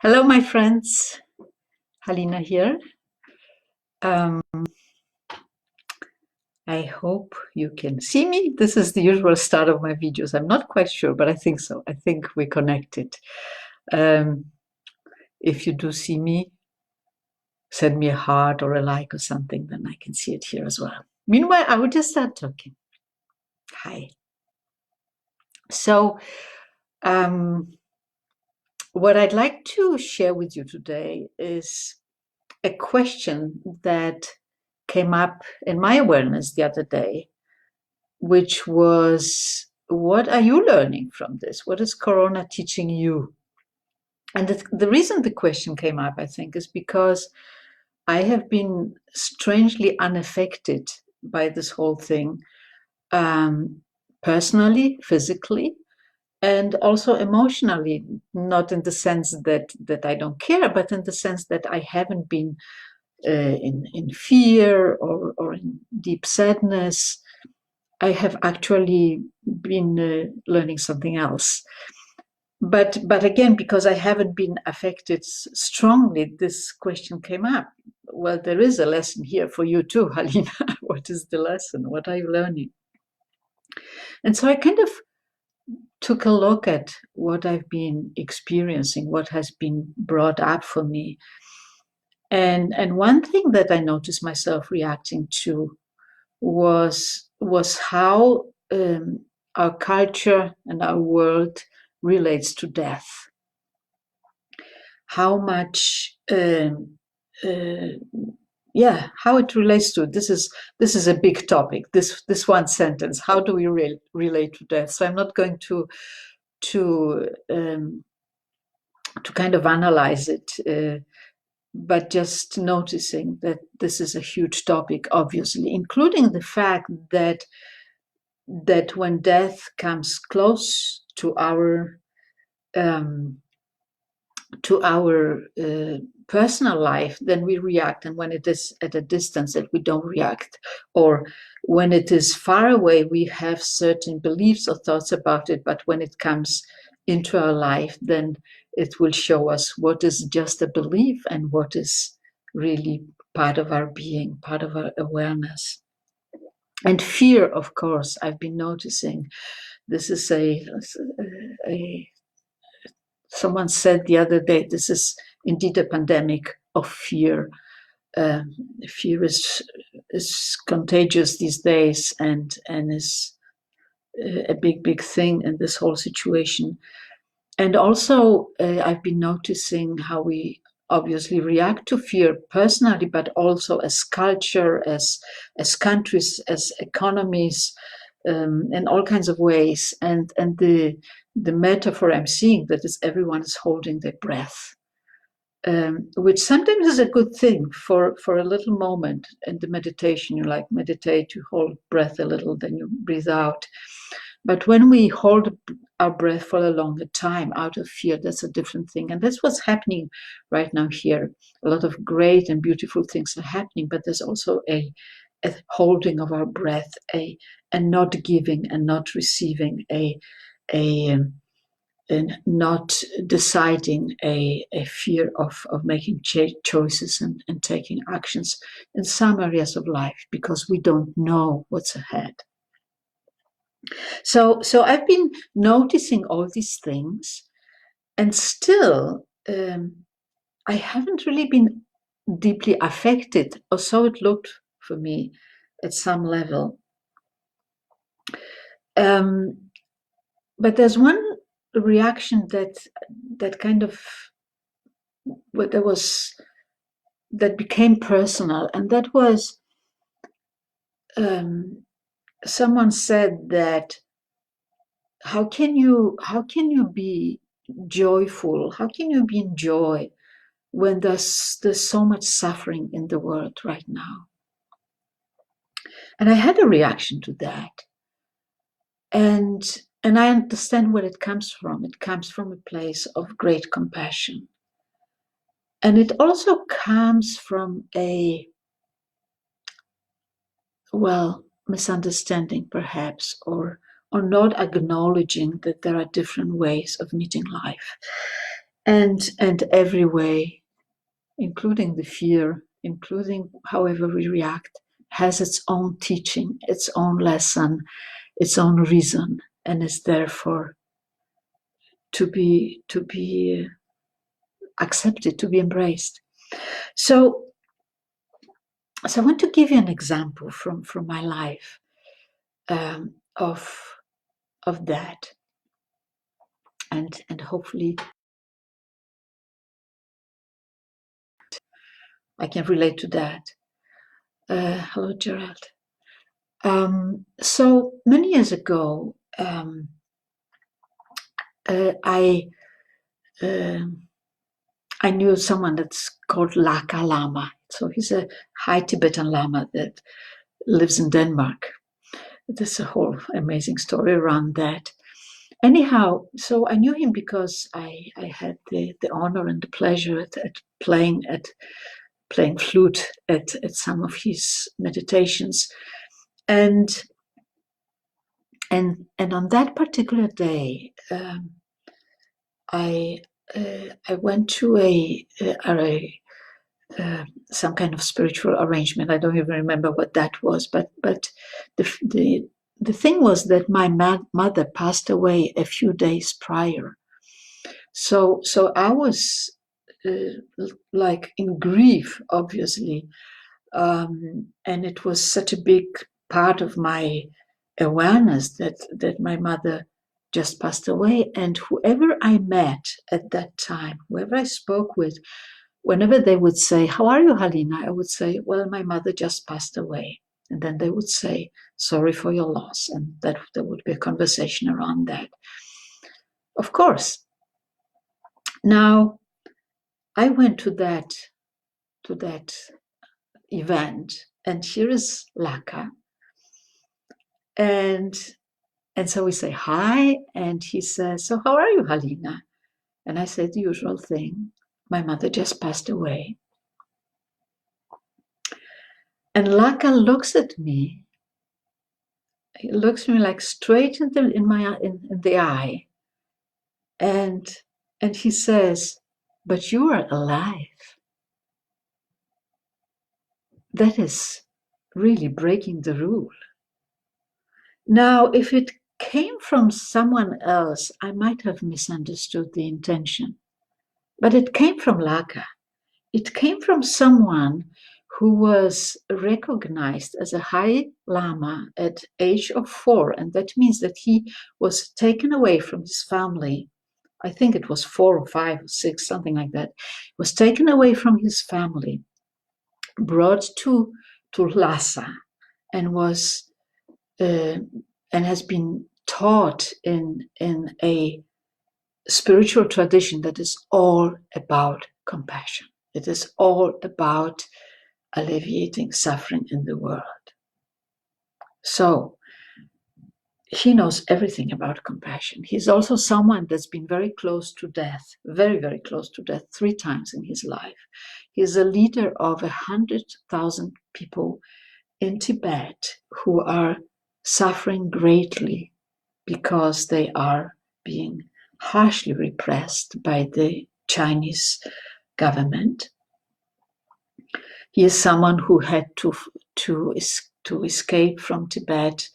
Hello, my friends. Halina here. Um, I hope you can see me. This is the usual start of my videos. I'm not quite sure, but I think so. I think we're connected. If you do see me, send me a heart or a like or something, then I can see it here as well. Meanwhile, I will just start talking. Hi. So, what I'd like to share with you today is a question that came up in my awareness the other day, which was, what are you learning from this? What is Corona teaching you? And the reason the question came up, I think, is because I have been strangely unaffected by this whole thing, personally, physically, and also emotionally, not in the sense that I don't care, but in the sense that I haven't been in fear or in deep sadness. I have actually been learning something else. But again, because I haven't been affected strongly, this question came up. Well, there is a lesson here for you too, Halina. What is the lesson? What are you learning? And so I kind of took a look at what I've been experiencing, what has been brought up for me. And one thing that I noticed myself reacting to was how our culture and our world relates to death. How much, how it relates to it. This is a big topic. This one sentence. How do we relate to death? So I'm not going to kind of analyze it. But just noticing that this is a huge topic, obviously, including the fact that when death comes close to our personal life, then we react, and when it is at a distance, that we don't react, or when it is far away, we have certain beliefs or thoughts about it, but when it comes into our life, then it will show us what is just a belief and what is really part of our being, part of our awareness. And fear, of course, I've been noticing. This is someone said the other day, this is indeed a pandemic of fear. Fear is contagious these days and is a big thing in this whole situation. And also, I've been noticing how we obviously react to fear personally, but also as culture, as countries, as economies, in all kinds of ways. And the metaphor I'm seeing, that is, everyone is holding their breath, which sometimes is a good thing for a little moment in the meditation. You meditate, you hold breath a little, then you breathe out. But when we hold our breath for a longer time out of fear, that's a different thing. And that's what's happening right now here. A lot of great and beautiful things are happening, but there's also a holding of our breath, a not giving and not receiving, and not deciding, a fear of making choices and taking actions in some areas of life because we don't know what's ahead. So I've been noticing all these things, and still I haven't really been deeply affected, or so it looked for me at some level. But there's one reaction that kind of that became personal, and that was someone said that how can you be joyful? How can you be in joy when there's so much suffering in the world right now? And I had a reaction to that. And I understand where it comes from. It comes from a place of great compassion. And it also comes from a, misunderstanding perhaps, or not acknowledging that there are different ways of meeting life. And every way, including the fear, including however we react, has its own teaching, its own lesson, its own reason, and is therefore to be accepted, to be embraced. So I want to give you an example from my life of that, and hopefully I can relate to that. Hello, Gerald. So many years ago, I knew someone that's called Laka Lama. So he's a high Tibetan Lama that lives in Denmark. There's a whole amazing story around that. Anyhow, so I knew him because I had the honor and the pleasure at playing flute at some of his meditations. And on that particular day, I went to some kind of spiritual arrangement. I don't even remember what that was, but the thing was that my mother passed away a few days prior. So I was like in grief, obviously, and it was such a big part of my awareness that my mother just passed away. And whoever I met at that time, whoever I spoke with, whenever they would say, "How are you, Halina?" I would say, "Well, my mother just passed away." And then they would say, "Sorry for your loss." And that there would be a conversation around that. Of course. Now, I went to that event, and here is Laka. And so we say hi, and he says, "So how are you, Halina?" And I said the usual thing. My mother just passed away. And Laka looks at me. He looks me like straight in the eye, and he says, "But you are alive." That is really breaking the rule. Now, if it came from someone else, I might have misunderstood the intention. But it came from Laka. It came from someone who was recognized as a high lama at age of 4. And that means that he was taken away from his family. I think it was 4 or 5 or 6, something like that. Was taken away from his family, brought to Lhasa, and was and has been taught in a spiritual tradition that is all about compassion. It is all about alleviating suffering in the world. So he knows everything about compassion. He's also someone that's been very close to death, very, very close to death, 3 times in his life. He's a leader of 100,000 people in Tibet who are suffering greatly because they are being harshly repressed by the Chinese government. He is someone who had to escape from Tibet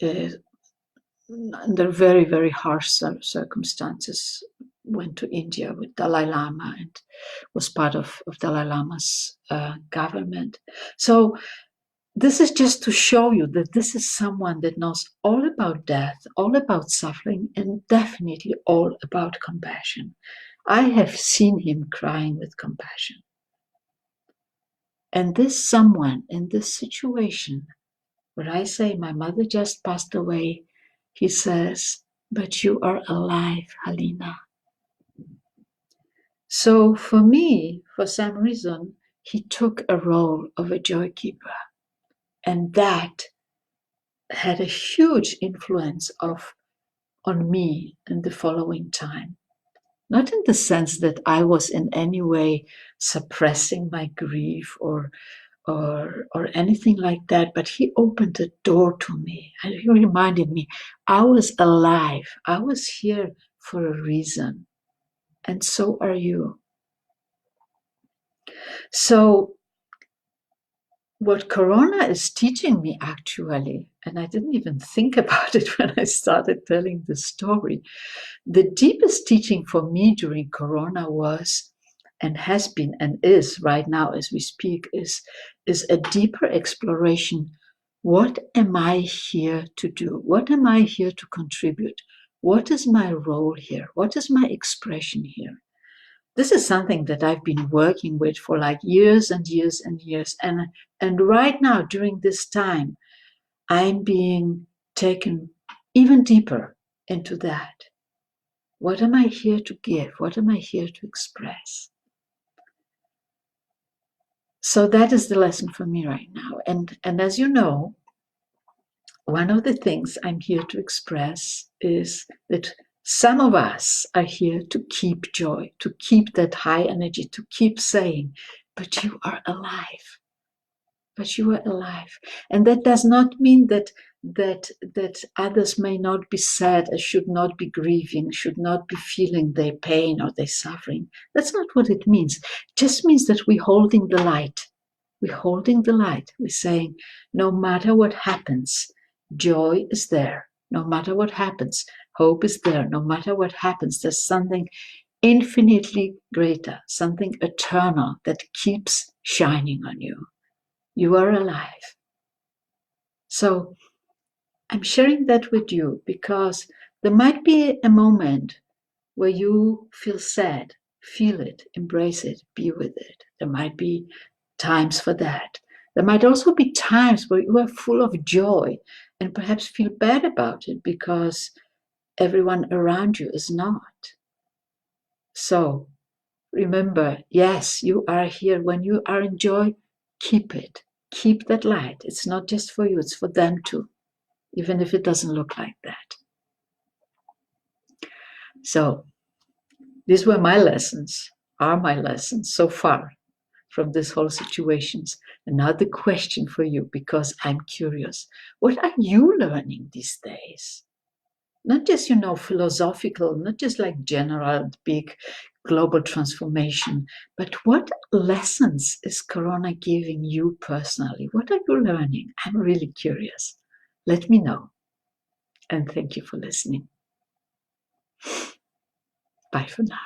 under very, very harsh circumstances. Went to India with Dalai Lama and was part of Dalai Lama's government. So this is just to show you that this is someone that knows all about death, all about suffering, and definitely all about compassion. I have seen him crying with compassion. And this someone in this situation, where I say, "My mother just passed away," he says, "But you are alive, Halina." So for me, for some reason, he took a role of a joy keeper. And that had a huge influence on me in the following time. Not in the sense that I was in any way suppressing my grief or anything like that, but he opened the door to me and he reminded me I was alive. I was here for a reason. and so are you. So what Corona is teaching me actually, and I didn't even think about it when I started telling the story, the deepest teaching for me during Corona was, and has been and is right now as we speak, is a deeper exploration. What am I here to do? What am I here to contribute? What is my role here? What is my expression here? This is something that I've been working with for like years and years and years. And right now, during this time, I'm being taken even deeper into that. What am I here to give? What am I here to express? So that is the lesson for me right now. And as you know, one of the things I'm here to express is that some of us are here to keep joy, to keep that high energy, to keep saying, but you are alive. But you are alive. And that does not mean that others may not be sad, or should not be grieving, should not be feeling their pain or their suffering. That's not what it means. It just means that we're holding the light. We're holding the light. We're saying, no matter what happens, joy is there. No matter what happens, hope is there. No matter what happens, there's something infinitely greater, something eternal that keeps shining on you. You are alive. So I'm sharing that with you because there might be a moment where you feel sad. Feel it, embrace it, be with it. There might be times for that. There might also be times where you are full of joy and perhaps feel bad about it because everyone around you is not. So remember, yes, you are here. When you are in joy, keep it. Keep that light. It's not just for you, it's for them too, even if it doesn't look like that. So these were my lessons, are my lessons so far from this whole situations. And now the question for you, because I'm curious, what are you learning these days? Not just, philosophical, not just like general, big global transformation, but what lessons is Corona giving you personally? What are you learning? I'm really curious. Let me know. And thank you for listening. Bye for now.